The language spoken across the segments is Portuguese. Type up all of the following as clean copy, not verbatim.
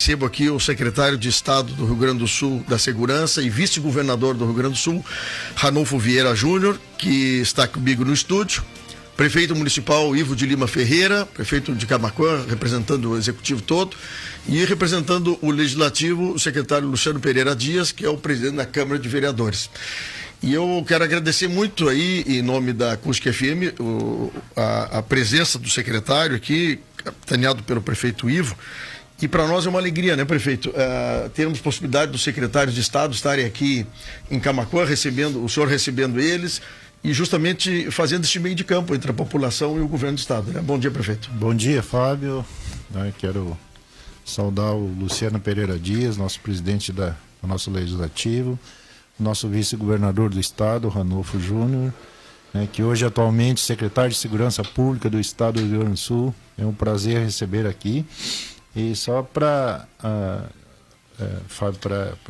Recebo aqui o secretário de Estado do Rio Grande do Sul da Segurança e vice-governador do Rio Grande do Sul, Ranulfo Vieira Júnior, que está comigo no estúdio. Prefeito municipal Ivo de Lima Ferreira, prefeito de Camaquã, representando o executivo todo, e representando o legislativo, o secretário Luciano Pereira Dias, que é o presidente da Câmara de Vereadores. E eu quero agradecer muito aí, em nome da Acústica FM, a presença do secretário aqui, capitaneado pelo prefeito Ivo. E para nós é uma alegria, né, prefeito? Termos possibilidade dos secretários de Estado estarem aqui em Camaquã, o senhor recebendo eles e justamente fazendo este meio de campo entre a população e o governo do Estado, né? Bom dia, prefeito. Bom dia, Fábio. Quero saudar o Luciano Pereira Dias, nosso presidente do nosso legislativo, nosso vice-governador do Estado, Ranulfo Júnior, que hoje atualmente secretário de Segurança Pública do Estado do Rio Grande do Sul. É um prazer receber aqui. E só para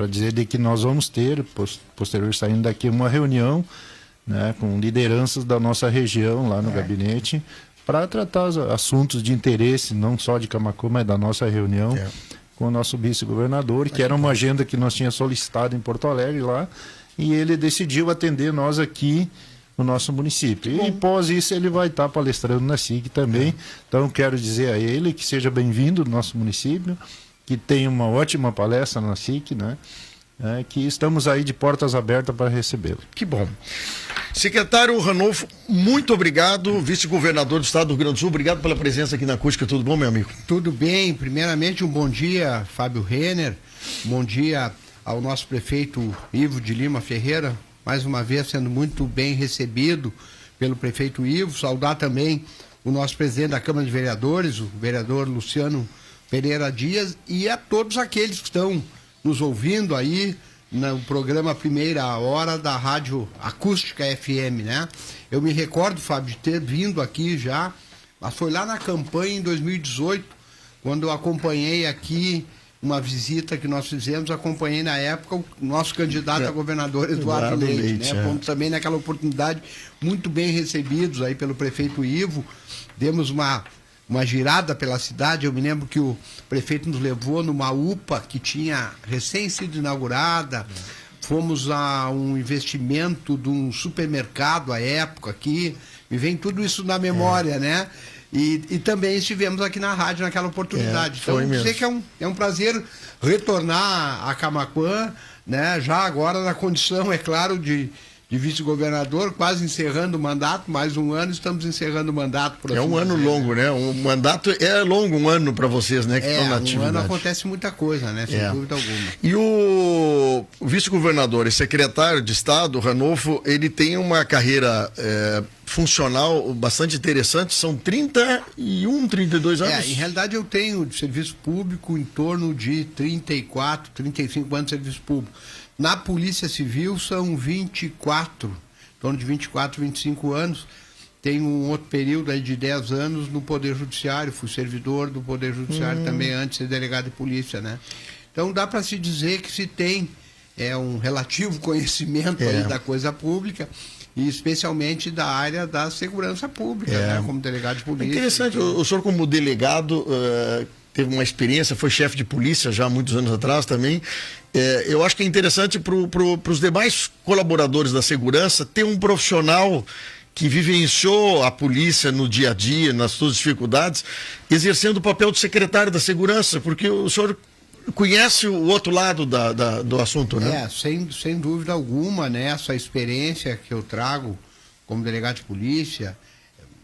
dizer de que nós vamos ter, posterior saindo daqui, uma reunião, né, com lideranças da nossa região lá no gabinete, para tratar assuntos de interesse, não só de Camaquã, mas da nossa reunião com o nosso vice-governador, que era uma agenda que nós tínhamos solicitado em Porto Alegre lá, e ele decidiu atender nós aqui no nosso município. E após isso ele vai estar palestrando na SIC também. Então quero dizer a ele que seja bem-vindo no nosso município, que tenha uma ótima palestra na SIC, né? Que estamos aí de portas abertas para recebê-lo. Que bom. Secretário Ranulfo, muito obrigado. Vice-governador do Estado do Rio Grande do Sul, obrigado pela presença aqui na Acústica. Tudo bom, meu amigo? Tudo bem. Primeiramente, um bom dia, Fábio Renner. Bom dia ao nosso prefeito Ivo de Lima Ferreira, mais uma vez sendo muito bem recebido pelo prefeito Ivo. Saudar também o nosso presidente da Câmara de Vereadores, o vereador Luciano Pereira Dias, e a todos aqueles que estão nos ouvindo aí no programa Primeira Hora da Rádio Acústica FM, né? Eu me recordo, Fábio, de ter vindo aqui já, mas foi lá na campanha em 2018, quando eu acompanhei aqui uma visita que nós fizemos, acompanhei na época o nosso candidato a governador Eduardo Leite, né? Fomos também naquela oportunidade muito bem recebidos aí pelo prefeito Ivo, demos uma girada pela cidade. Eu me lembro que o prefeito nos levou numa UPA que tinha recém sido inaugurada, fomos a um investimento de um supermercado à época aqui, me vem tudo isso na memória, né? E também estivemos aqui na rádio naquela oportunidade. Então, dizer que é um prazer retornar a Camaquã, né? Já agora na condição, é claro, de vice-governador, quase encerrando o mandato, mais um ano, estamos encerrando o mandato. É um ano longo, né? O mandato é longo, um ano para vocês, né? Que estão na atividade. Um ano acontece muita coisa, né? Sem dúvida alguma. E o vice-governador e secretário de Estado, Ranulfo, ele tem uma carreira funcional bastante interessante, são 31, 32 anos. Em realidade eu tenho de serviço público em torno de 34, 35 anos de serviço público. Na Polícia Civil são 24, em torno de 24, 25 anos. Tenho um outro período aí de 10 anos no Poder Judiciário, fui servidor do Poder Judiciário também antes de ser delegado de polícia, né? Então dá para se dizer que se tem um relativo conhecimento aí da coisa pública, e especialmente da área da segurança pública, né? Como delegado de polícia. Interessante, o senhor como delegado teve uma experiência, foi chefe de polícia já há muitos anos atrás também. Eu acho que é interessante para os demais colaboradores da segurança ter um profissional que vivenciou a polícia no dia a dia, nas suas dificuldades, exercendo o papel de secretário da segurança, porque o senhor conhece o outro lado do assunto, né? Sem dúvida alguma, né? Essa experiência que eu trago como delegado de polícia,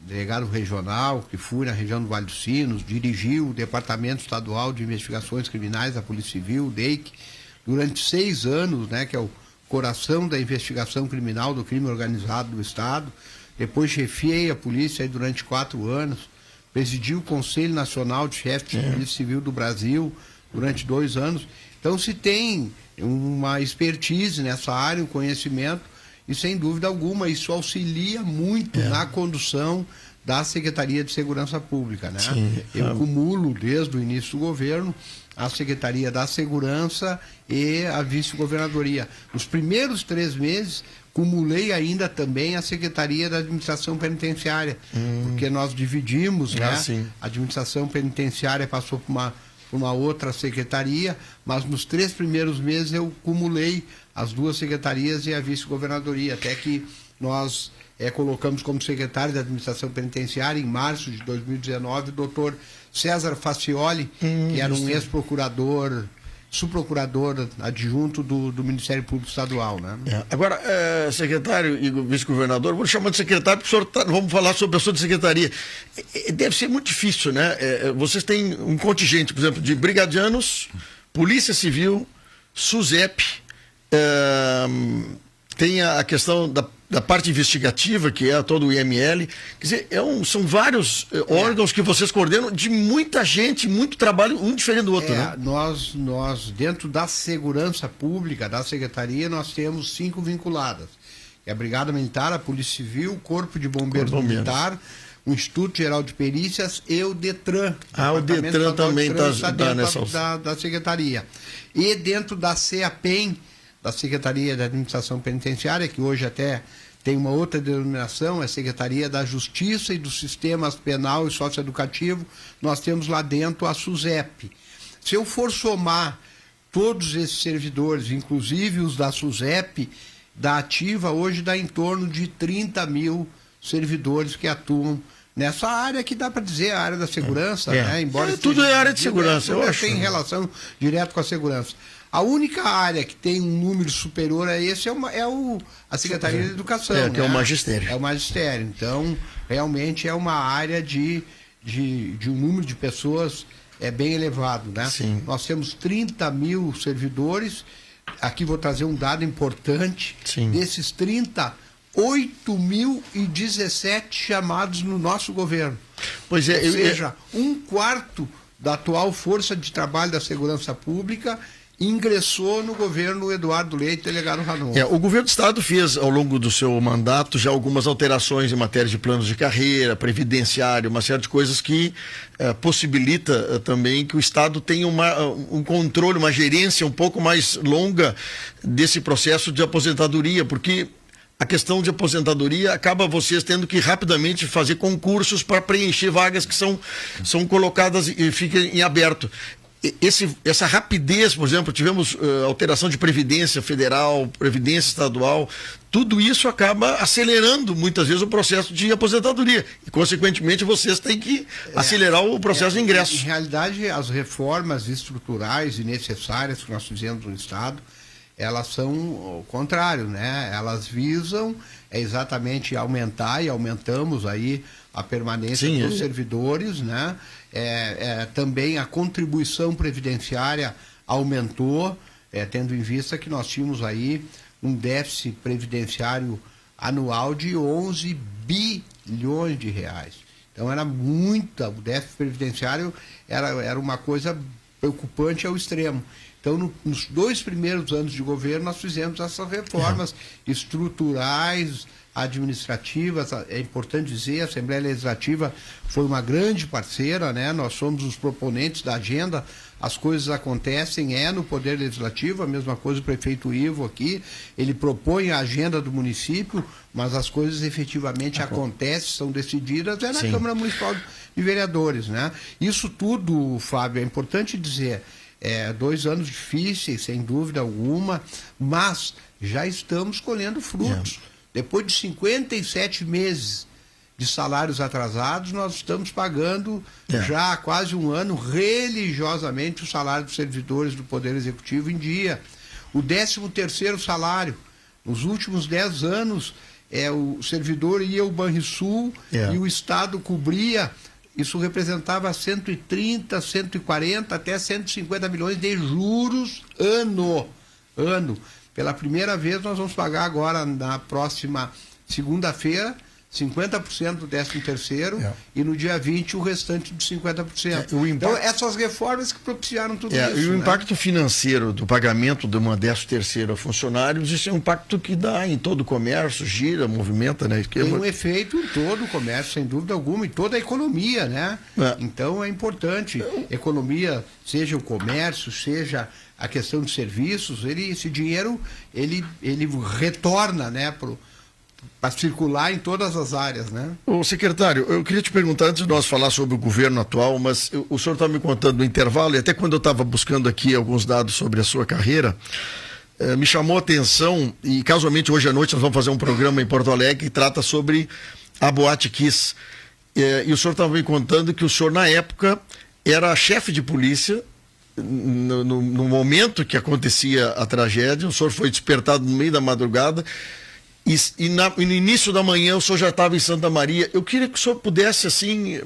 delegado regional, que fui na região do Vale dos Sinos, dirigi o Departamento Estadual de Investigações Criminais da Polícia Civil, o DEIC, durante 6 anos, né? Que é o coração da investigação criminal do crime organizado do Estado. Depois chefiei a polícia aí durante 4 anos, presidi o Conselho Nacional de Chefes de Polícia Civil do Brasil durante 2 anos. Então se tem uma expertise nessa área, um conhecimento, e sem dúvida alguma isso auxilia muito na condução da Secretaria de Segurança Pública, né? Eu cumulo desde o início do governo a Secretaria da Segurança e a Vice-Governadoria. Nos primeiros 3 meses cumulei ainda também a Secretaria da Administração Penitenciária, porque nós dividimos, né? A administração penitenciária passou por uma outra secretaria, mas nos 3 primeiros meses eu cumulei as 2 secretarias e a vice-governadoria, até que nós colocamos como secretário da Administração Penitenciária, em março de 2019, o doutor César Facioli, que era um ex-procurador, subprocurador adjunto do Ministério Público Estadual, né? Agora, secretário e vice-governador, vou chamar de secretário, porque o senhor vamos falar sobre a sua secretaria. Deve ser muito difícil, né? Vocês têm um contingente, por exemplo, de brigadianos, Polícia Civil, SUSEP, tem a questão da parte investigativa, que é todo o IML. Quer dizer, são vários órgãos que vocês coordenam, de muita gente, muito trabalho, um diferente do outro, né? Nós, dentro da segurança pública, da secretaria, nós temos 5 vinculadas. É a Brigada Militar, a Polícia Civil, o Corpo de Bombeiros Militar, o Instituto Geral de Perícias e o DETRAN. O DETRAN também está nessa... da secretaria. E dentro da CEAPEN, da Secretaria da Administração Penitenciária, que hoje até tem uma outra denominação, é a Secretaria da Justiça e dos Sistemas Penal e Socioeducativo, nós temos lá dentro a SUSEP. Se eu for somar todos esses servidores, inclusive os da SUSEP, da ativa, hoje dá em torno de 30 mil servidores que atuam nessa área que dá para dizer a área da segurança, né? Embora tudo é área de segurança, eu acho. Tem relação direta com a segurança. A única área que tem um número superior a esse a Secretaria de Educação. Que é o magistério. É o magistério. Então, realmente é uma área de um número de pessoas bem elevado, né? Sim. Nós temos 30 mil servidores. Aqui vou trazer um dado importante. Sim. Desses 30, 8.017 chamados no nosso governo. Pois é. Ou seja, um quarto da atual força de trabalho da segurança pública ingressou no governo Eduardo Leite, delegado Ranolfo. O governo do estado fez, ao longo do seu mandato, já algumas alterações em matéria de planos de carreira, previdenciário, uma série de coisas que possibilita também que o estado tenha um controle, uma gerência um pouco mais longa desse processo de aposentadoria, porque a questão de aposentadoria acaba vocês tendo que rapidamente fazer concursos para preencher vagas que são colocadas e ficam em aberto. Essa rapidez, por exemplo, tivemos alteração de previdência federal, previdência estadual, tudo isso acaba acelerando muitas vezes o processo de aposentadoria e, consequentemente, vocês têm que acelerar o processo de ingresso. Em realidade, as reformas estruturais e necessárias que nós fizemos no estado, elas são o contrário, né? Elas visam exatamente aumentar, e aumentamos aí a permanência dos servidores, né? Também a contribuição previdenciária aumentou, tendo em vista que nós tínhamos aí um déficit previdenciário anual de 11 bilhões de reais. Então era muita, o déficit previdenciário era uma coisa preocupante ao extremo. Então, nos 2 primeiros anos de governo, nós fizemos essas reformas estruturais, administrativas. É importante dizer, a Assembleia Legislativa foi uma grande parceira, né? Nós somos os proponentes da agenda, as coisas acontecem, no Poder Legislativo, a mesma coisa o prefeito Ivo aqui, ele propõe a agenda do município, mas as coisas efetivamente acontecem, são decididas, na Câmara Municipal de Vereadores, né? Isso tudo, Fábio, é importante dizer, 2 anos difíceis, sem dúvida alguma, mas já estamos colhendo frutos. Depois de 57 meses de salários atrasados, nós estamos pagando já há quase um ano religiosamente o salário dos servidores do Poder Executivo em dia. O 13º salário, nos últimos 10 anos, o servidor ia ao Banrisul e o Estado cobria. Isso representava 130, 140, até 150 milhões de juros ano. Pela primeira vez nós vamos pagar agora, na próxima segunda-feira, 50% do 13º e no dia 20 o restante de 50%. Então essas reformas que propiciaram tudo isso. E o impacto financeiro do pagamento de uma 13º a funcionários, isso é um impacto que dá em todo o comércio, gira, movimenta, né? Tem um efeito em todo o comércio, sem dúvida alguma, em toda a economia, né? Então é importante, economia, seja o comércio, seja a questão de serviços, esse dinheiro ele retorna, né, circular em todas as áreas, né? Ô, secretário, eu queria te perguntar, antes de nós falar sobre o governo atual, mas o senhor está me contando no intervalo, e até quando eu estava buscando aqui alguns dados sobre a sua carreira, me chamou a atenção, e casualmente hoje à noite nós vamos fazer um programa em Porto Alegre que trata sobre a Boate Kiss. E o senhor estava me contando que o senhor, na época, era chefe de polícia. No momento que acontecia a tragédia, o senhor foi despertado no meio da madrugada e no início da manhã o senhor já estava em Santa Maria. Eu queria que o senhor pudesse, assim,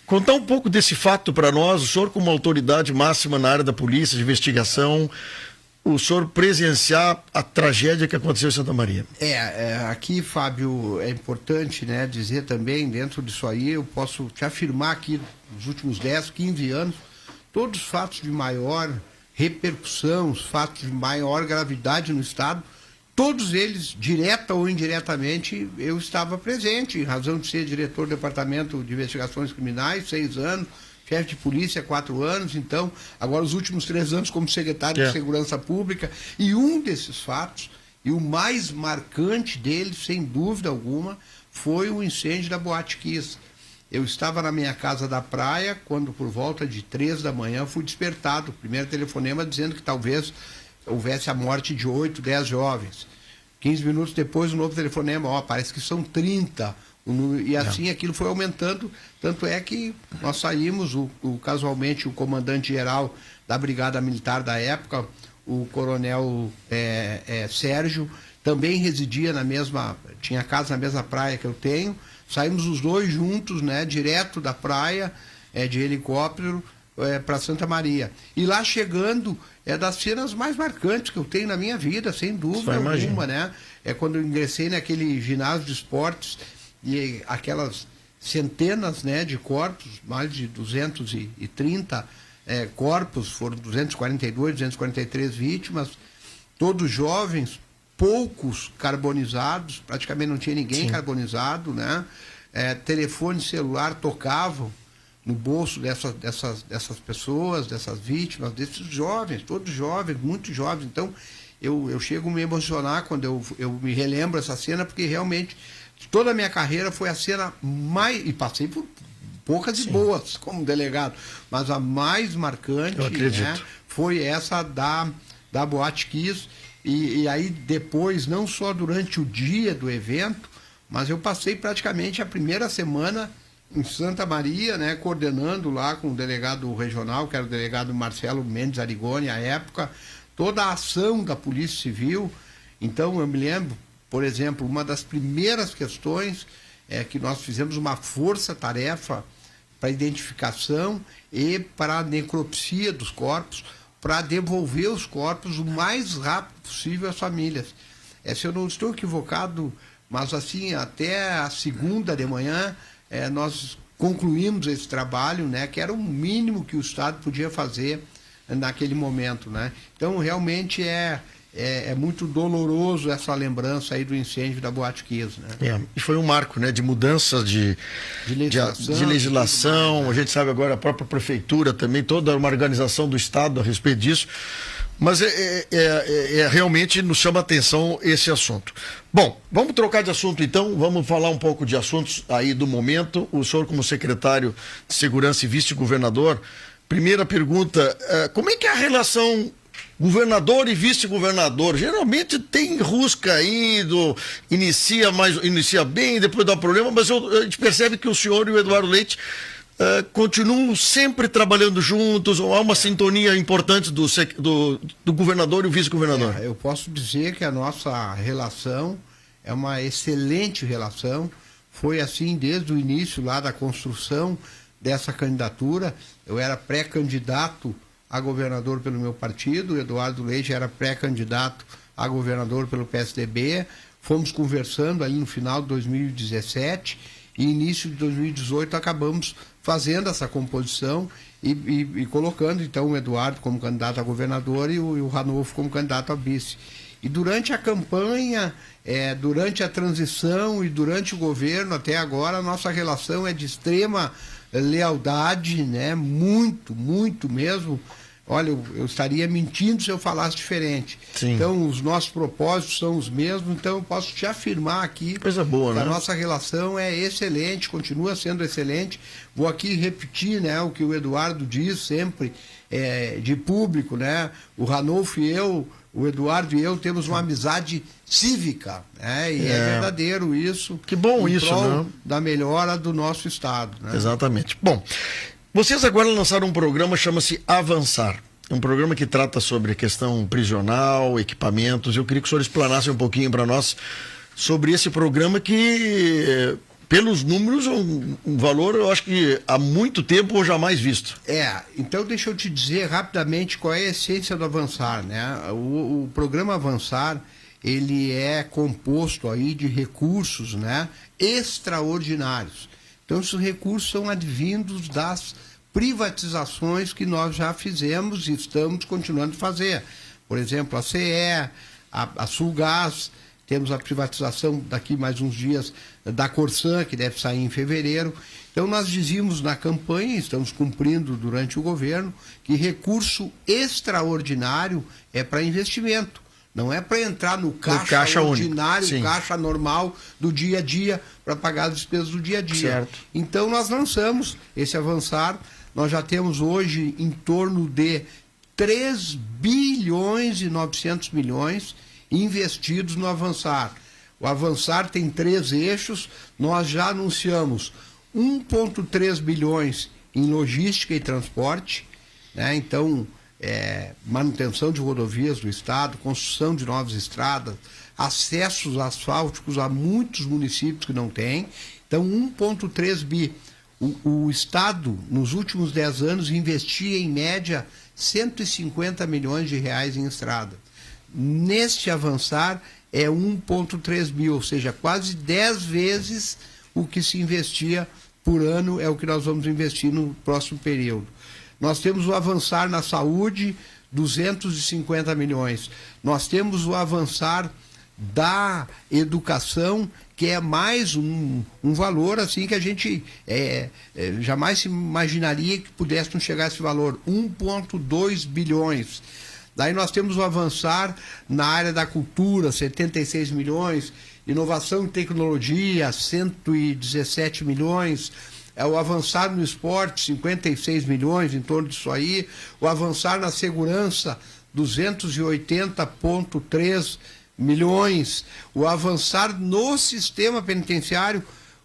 contar um pouco desse fato para nós, o senhor como autoridade máxima na área da polícia, de investigação, o senhor presenciar a tragédia que aconteceu em Santa Maria. Aqui, Fábio, é importante, né, dizer também, dentro disso aí, eu posso te afirmar que nos últimos 10, 15 anos, todos os fatos de maior repercussão, os fatos de maior gravidade no Estado, todos eles, direta ou indiretamente, eu estava presente, em razão de ser diretor do Departamento de Investigações Criminais, 6 anos, chefe de polícia, 4 anos, então, agora os últimos 3 anos como secretário de Segurança Pública, e um desses fatos, e o mais marcante deles, sem dúvida alguma, foi o incêndio da Boate Kiss. Eu estava na minha casa da praia, quando por volta de 3 da manhã fui despertado, o primeiro telefonema dizendo que talvez houvesse a morte de 8, 10 jovens. 15 minutos depois, um novo telefonema, parece que são 30. E assim aquilo foi aumentando, tanto é que nós saímos, casualmente o comandante-geral da Brigada Militar da época, o coronel Sérgio, também residia tinha casa na mesma praia que eu tenho, saímos os dois juntos, né, direto da praia, de helicóptero, para Santa Maria. E lá chegando, é das cenas mais marcantes que eu tenho na minha vida, sem dúvida alguma, né? É quando eu ingressei naquele ginásio de esportes e aquelas centenas, né, de corpos, mais de 230 corpos, foram 242, 243 vítimas, todos jovens, poucos carbonizados, praticamente não tinha ninguém carbonizado, né? Telefone celular tocavam no bolso dessas pessoas, dessas vítimas, desses jovens, todos jovens, muito jovens. Então, eu chego a me emocionar quando eu me relembro essa cena, porque realmente toda a minha carreira foi a cena mais... E passei por poucas e boas como delegado, mas a mais marcante, né, foi essa da Boate Kiss. E aí depois, não só durante o dia do evento, mas eu passei praticamente a primeira semana em Santa Maria, né, coordenando lá com o delegado regional, que era o delegado Marcelo Mendes Arigoni, à época, toda a ação da Polícia Civil. Então eu me lembro, por exemplo, uma das primeiras questões é que nós fizemos uma força-tarefa para identificação e para a necropsia dos corpos, para devolver os corpos o mais rápido possível às famílias. Se eu não estou equivocado, mas assim, até a segunda de manhã, nós concluímos esse trabalho, né, que era o mínimo que o Estado podia fazer naquele momento, né? Então, realmente é muito doloroso essa lembrança aí do incêndio da Boate Kiss, né? E foi um marco, né, de mudança de legislação, a gente sabe agora a própria prefeitura também, toda uma organização do Estado a respeito disso, mas realmente nos chama a atenção esse assunto. Bom, vamos trocar de assunto então, vamos falar um pouco de assuntos aí do momento. O senhor, como secretário de Segurança e vice-governador, primeira pergunta, como é que é a relação governador e vice-governador? Geralmente tem rusca aí, inicia bem, depois dá problema, mas a gente percebe que o senhor e o Eduardo Leite continuam sempre trabalhando juntos, ou há uma sintonia importante do governador e o vice-governador? Eu posso dizer que a nossa relação é uma excelente relação, foi assim desde o início lá da construção dessa candidatura. Eu era pré-candidato a governador pelo meu partido, o Eduardo Leite era pré-candidato a governador pelo PSDB, fomos conversando aí no final de 2017 e início de 2018 acabamos fazendo essa composição e colocando então o Eduardo como candidato a governador e o Ranolfo como candidato a vice. E durante a campanha, durante a transição e durante o governo até agora, a nossa relação é de extrema lealdade, né? Muito, muito mesmo. olha, eu estaria mentindo se eu falasse diferente. Sim. Então, os nossos propósitos são os mesmos, então eu posso te afirmar aqui Coisa boa, que né? a nossa relação é excelente, continua sendo excelente. Vou aqui repetir, né, o que o Eduardo diz sempre, de público, né? O Ranolfo e eu, o Eduardo e eu temos uma amizade cívica, né? E é verdadeiro isso. Que bom em isso, prol né? da melhora do nosso Estado, né? Exatamente. Bom, vocês agora lançaram um programa, chama-se Avançar. É um programa que trata sobre a questão prisional, equipamentos. Eu queria que o senhor explanasse um pouquinho para nós sobre esse programa que, pelos números, é um valor, eu acho que há muito tempo ou jamais visto. Então deixa eu te dizer rapidamente qual é a essência do Avançar, né? O programa Avançar, ele é composto aí de recursos, né, extraordinários. Então esses recursos são advindos das privatizações que nós já fizemos e estamos continuando a fazer. Por exemplo, a CE, a Sulgás, temos a privatização daqui mais uns dias da Corsan, que deve sair em fevereiro. Então nós dizíamos na campanha, estamos cumprindo durante o governo, que recurso extraordinário é para investimento. Não é para entrar no caixa ordinário, caixa normal do dia a dia, para pagar as despesas do dia a dia. Certo. Então nós lançamos esse Avançar. Nós já temos hoje em torno de 3 bilhões e 900 milhões investidos no Avançar. O Avançar tem 3 eixos. Nós já anunciamos 1,3 bilhões em logística e transporte, né? Então, manutenção de rodovias do Estado, construção de novas estradas, acessos asfálticos a muitos municípios que não têm. Então, 1,3 bi. O Estado, nos últimos 10 anos, investia em média 150 milhões de reais em estrada. Neste Avançar é 1,3 bi, ou seja, quase 10 vezes o que se investia por ano é o que nós vamos investir no próximo período. Nós temos o Avançar na saúde, 250 milhões. Nós temos o Avançar da educação, que é mais um valor assim que a gente jamais se imaginaria que pudéssemos chegar a esse valor, 1,2 bilhões. Daí nós temos o Avançar na área da cultura, 76 milhões, inovação e tecnologia, 117 milhões, o Avançar no esporte, 56 milhões, em torno disso aí, o Avançar na segurança, 280,3 milhões, o Avançar no sistema penitenciário,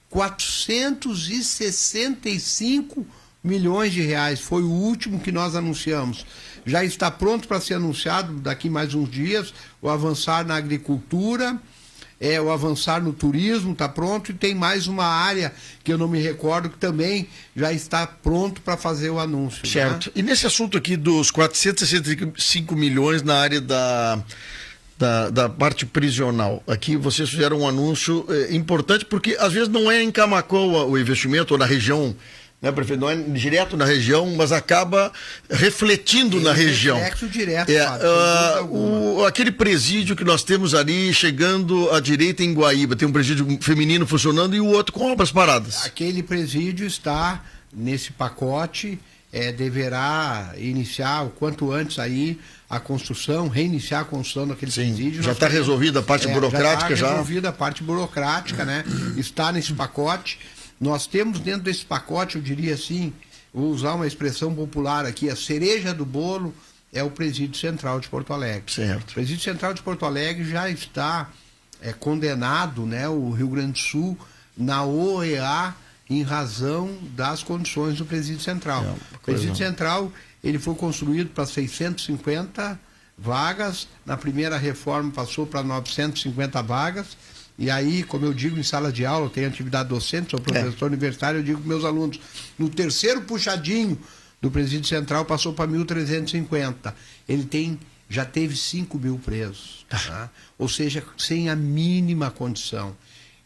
465 milhões de reais, foi o último que nós anunciamos. Já está pronto para ser anunciado daqui mais uns dias, o Avançar na agricultura, o Avançar no turismo está pronto, e tem mais uma área que eu não me recordo que também já está pronto para fazer o anúncio. Certo. Né? E nesse assunto aqui dos 465 milhões na área da parte prisional, aqui vocês fizeram um anúncio importante, porque às vezes não é em Camaquã o investimento, ou na região, né, prefeito? Não é direto na região, mas acaba refletindo na região. Reflexo direto, aquele presídio que nós temos ali, chegando à direita em Guaíba, tem um presídio feminino funcionando e o outro com obras paradas. Aquele presídio está nesse pacote, deverá iniciar o quanto antes aí a construção, reiniciar a construção daquele presídio. Já está resolvida a parte burocrática? Já está resolvida a parte burocrática, né? Está nesse pacote. Nós temos dentro desse pacote, eu diria assim, vou usar uma expressão popular aqui, a cereja do bolo é o Presídio Central de Porto Alegre. Certo. O Presídio Central de Porto Alegre já está condenado, né, o Rio Grande do Sul, na OEA, em razão das condições do Presídio Central. O Presídio Central, ele foi construído para 650 vagas, na primeira reforma passou para 950 vagas, e aí, como eu digo em sala de aula, eu tenho atividade docente, sou professor universitário, eu digo para meus alunos, no terceiro puxadinho do Presídio Central passou para 1.350. Ele já teve 5 mil presos, tá? Ou seja, sem a mínima condição.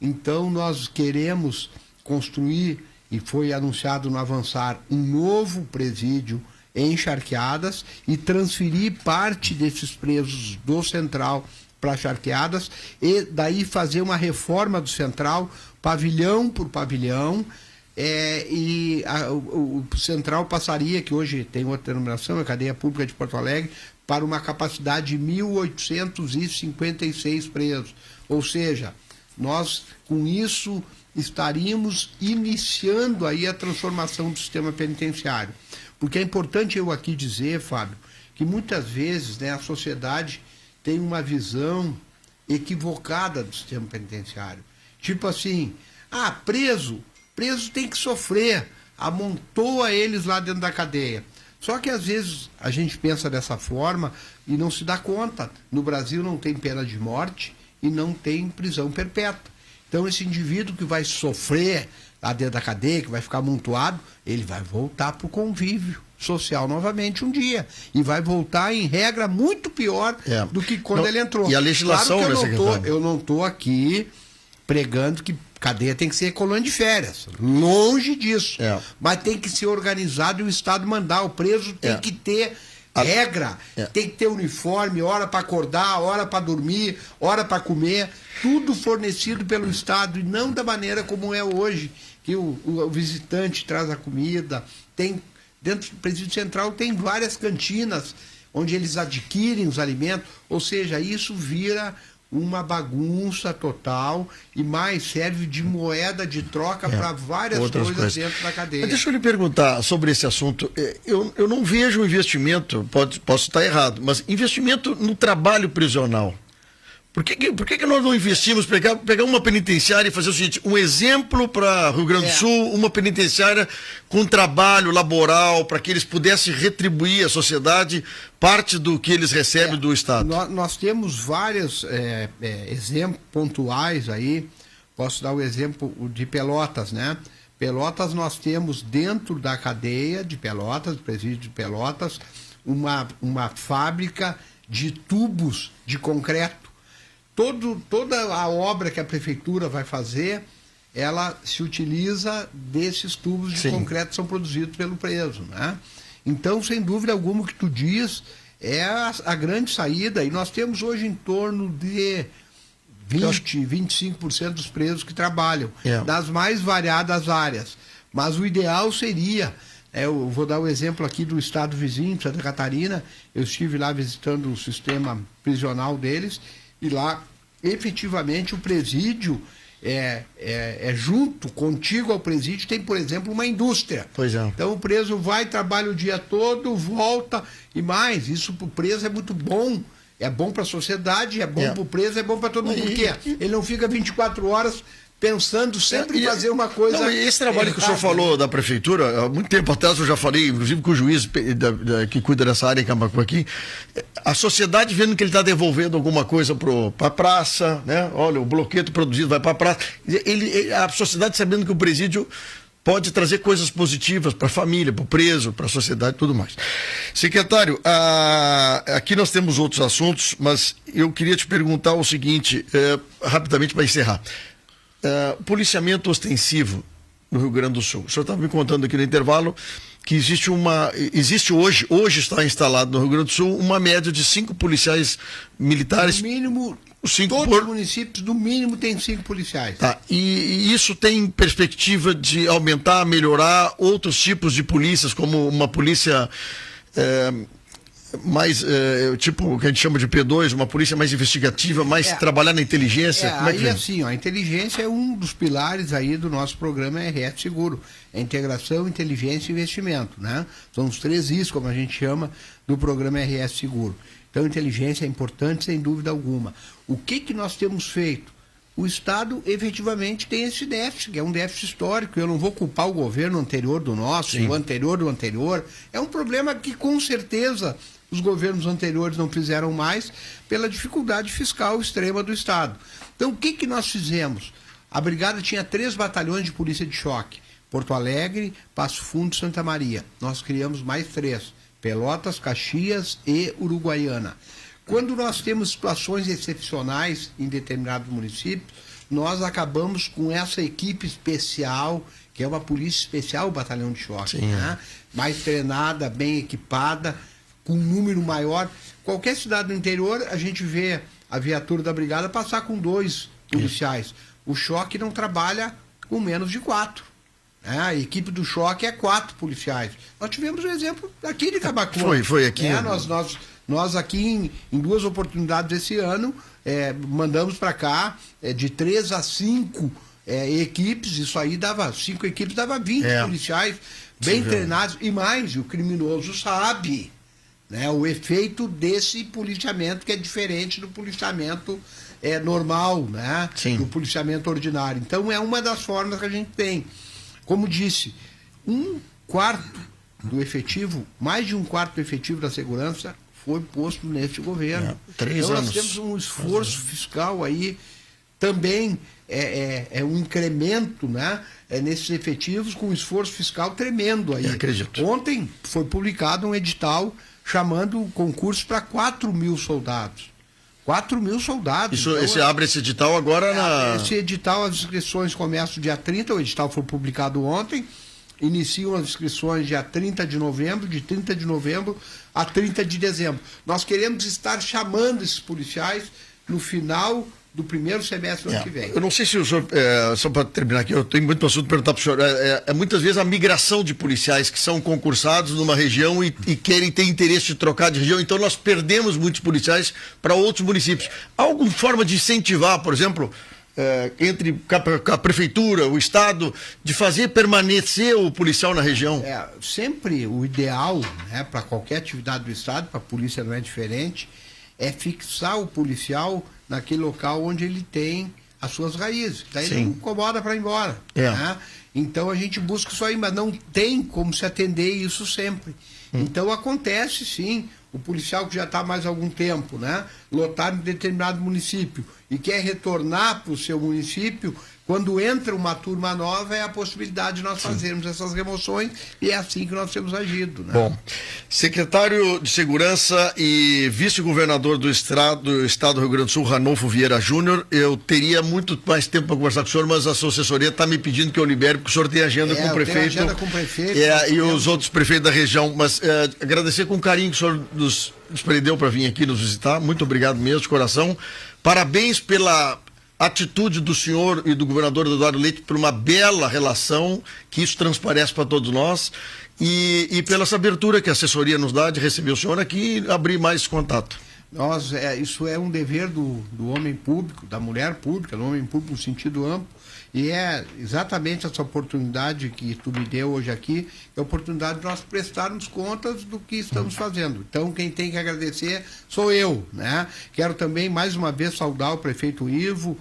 Então, nós queremos construir, e foi anunciado no Avançar, um novo presídio em Charqueadas e transferir parte desses presos do Central para Charqueadas e daí fazer uma reforma do Central, pavilhão por pavilhão, o Central passaria, que hoje tem outra denominação, a Cadeia Pública de Porto Alegre, para uma capacidade de 1.856 presos. Ou seja, nós com isso estaríamos iniciando aí a transformação do sistema penitenciário. Porque é importante eu aqui dizer, Fábio, que muitas vezes, né, a sociedade tem uma visão equivocada do sistema penitenciário. Tipo assim, preso tem que sofrer, amontoa eles lá dentro da cadeia. Só que às vezes a gente pensa dessa forma e não se dá conta. No Brasil não tem pena de morte e não tem prisão perpétua. Então esse indivíduo que vai sofrer lá dentro da cadeia, que vai ficar amontoado, ele vai voltar para o convívio social novamente um dia. E vai voltar em regra muito pior do que quando ele entrou. E a legislação, claro que eu não estou aqui pregando que cadeia tem que ser colônia de férias. Longe disso. Mas tem que ser organizado e o Estado mandar. O preso tem que ter regra, tem que ter uniforme, hora para acordar, hora para dormir, hora para comer. Tudo fornecido pelo Estado e não da maneira como é hoje, que o visitante traz a comida. Dentro do Presídio Central tem várias cantinas onde eles adquirem os alimentos. Ou seja, isso vira uma bagunça total e mais serve de moeda de troca para várias coisas dentro da cadeia. Mas deixa eu lhe perguntar sobre esse assunto. Eu não vejo investimento, posso estar errado, mas investimento no trabalho prisional. Por que nós não investimos, pegar uma penitenciária e fazer o seguinte, um exemplo para Rio Grande do Sul, uma penitenciária com trabalho laboral, para que eles pudessem retribuir à sociedade parte do que eles recebem do Estado? Nós temos vários exemplos pontuais aí. Posso dar o exemplo de Pelotas, né? Pelotas nós temos dentro da cadeia de Pelotas, do presídio de Pelotas, uma fábrica de tubos de concreto. Toda a obra que a prefeitura vai fazer, ela se utiliza desses tubos de concreto que são produzidos pelo preso, né? Então, sem dúvida alguma, o que tu diz é a grande saída. E nós temos hoje em torno de 25% dos presos que trabalham, das mais variadas áreas. Mas o ideal seria... eu vou dar o exemplo aqui do estado vizinho, Santa Catarina. Eu estive lá visitando o sistema prisional deles e lá, efetivamente, o presídio junto, contíguo ao presídio, tem, por exemplo, uma indústria. Pois é. Então o preso vai, trabalha o dia todo, volta e mais. Isso para o preso é muito bom. É bom para a sociedade, é bom para o preso, é bom para todo mundo. Por quê? Ele não fica 24 horas pensando sempre em fazer uma coisa... Não, esse trabalho que o senhor falou da prefeitura, há muito tempo atrás eu já falei, inclusive com o juiz que cuida dessa área em Camacuã aqui, a sociedade vendo que ele está devolvendo alguma coisa para a praça, né? Olha, o bloqueto produzido vai para a praça. A sociedade sabendo que o presídio pode trazer coisas positivas para a família, para o preso, para a sociedade e tudo mais. Secretário, aqui nós temos outros assuntos, mas eu queria te perguntar o seguinte, rapidamente para encerrar. Policiamento ostensivo no Rio Grande do Sul. O senhor estava me contando aqui no intervalo que existe hoje está instalado no Rio Grande do Sul uma média de 5 policiais militares. No mínimo, todos os municípios, no mínimo, tem 5 policiais. Tá. E isso tem perspectiva de aumentar, melhorar outros tipos de polícias, como uma polícia mais, tipo, o que a gente chama de P2, uma polícia mais investigativa, mais trabalhar na inteligência? Como é que assim, a inteligência é um dos pilares aí do nosso programa RS Seguro. É integração, inteligência e investimento, né? São os 3 Is, como a gente chama, do programa RS Seguro. Então, inteligência é importante, sem dúvida alguma. O que nós temos feito? O Estado, efetivamente, tem esse déficit, que é um déficit histórico. Eu não vou culpar o governo anterior do nosso, o anterior do anterior. É um problema que, com certeza, os governos anteriores não fizeram mais pela dificuldade fiscal extrema do Estado. Então, o que nós fizemos? A Brigada tinha 3 batalhões de polícia de choque. Porto Alegre, Passo Fundo e Santa Maria. Nós criamos mais 3. Pelotas, Caxias e Uruguaiana. Quando nós temos situações excepcionais em determinados municípios, nós acabamos com essa equipe especial, que é uma polícia especial, o batalhão de choque, né? Mais treinada, bem equipada, com um número maior. Qualquer cidade do interior, a gente vê a viatura da brigada passar com 2 policiais. O choque não trabalha com menos de 4. A equipe do choque é 4 policiais. Nós tivemos um exemplo aqui de Camaquã. Foi aqui. Nós aqui, em 2 oportunidades esse ano, mandamos para cá de 3 a 5 equipes. Isso aí dava, 5 equipes dava 20 policiais bem treinados e mais. E o criminoso sabe, né, o efeito desse policiamento, que é diferente do policiamento normal, né? Sim. Do policiamento ordinário. Então é uma das formas que a gente tem. Como disse, 1/4 do efetivo, mais de 1/4 do efetivo da segurança foi posto neste governo. 3 então anos. nós temos um esforço fiscal aí, também um incremento, né, nesses efetivos, com um esforço fiscal tremendo aí. Acredito. Ontem foi publicado um edital chamando o concurso para 4.000 soldados. 4.000 soldados. Isso, então, abre esse edital agora Esse edital, as inscrições começam dia 30, o edital foi publicado ontem, iniciam as inscrições dia 30 de novembro, de 30 de novembro a 30 de dezembro. Nós queremos estar chamando esses policiais no final do primeiro semestre do ano que vem. Eu não sei se o senhor, só para terminar aqui, eu tenho muito assunto para perguntar para o senhor, muitas vezes a migração de policiais que são concursados numa região e querem ter interesse de trocar de região, então nós perdemos muitos policiais para outros municípios. Há alguma forma de incentivar, por exemplo, entre a prefeitura, o estado, de fazer permanecer o policial na região? Sempre o ideal, né, para qualquer atividade do estado, para a polícia não é diferente, é fixar o policial naquele local onde ele tem as suas raízes. Daí ele não incomoda para ir embora. Né? Então a gente busca isso aí, mas não tem como se atender isso sempre. Então acontece sim, o policial que já está mais algum tempo, né, lotado em determinado município e quer retornar para o seu município, quando entra uma turma nova, é a possibilidade de nós fazermos essas remoções, e é assim que nós temos agido. Né? Bom, secretário de Segurança e vice-governador do Estado do Rio Grande do Sul, Ranolfo Vieira Júnior, eu teria muito mais tempo para conversar com o senhor, mas a sua assessoria está me pedindo que eu libere, porque o senhor tem agenda com o prefeito. Tem agenda com o prefeito. E os outros prefeitos da região, mas agradecer com carinho que o senhor nos prendeu para vir aqui nos visitar. Muito obrigado mesmo, de coração. Parabéns pela atitude do senhor e do governador Eduardo Leite por uma bela relação, que isso transparece para todos nós, e pela essa abertura que a assessoria nos dá de receber o senhor aqui e abrir mais esse contato. Isso é um dever do homem público, da mulher pública, do homem público no sentido amplo, e é exatamente essa oportunidade que tu me deu hoje aqui, é a oportunidade de nós prestarmos contas do que estamos fazendo. Então, quem tem que agradecer sou eu, né? Quero também, mais uma vez, saudar o prefeito Ivo.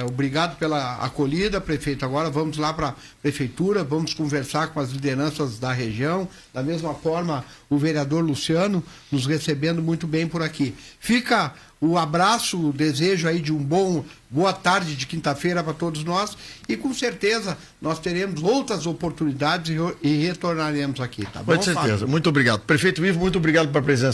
Obrigado pela acolhida, prefeito. Agora vamos lá para a prefeitura, vamos conversar com as lideranças da região. Da mesma forma, o vereador Luciano nos recebendo muito bem por aqui. Fica o abraço, o desejo aí de boa tarde de quinta-feira para todos nós, e com certeza nós teremos outras oportunidades e retornaremos aqui, tá bom? Com certeza. Muito obrigado. Prefeito Ivo, muito obrigado pela presença.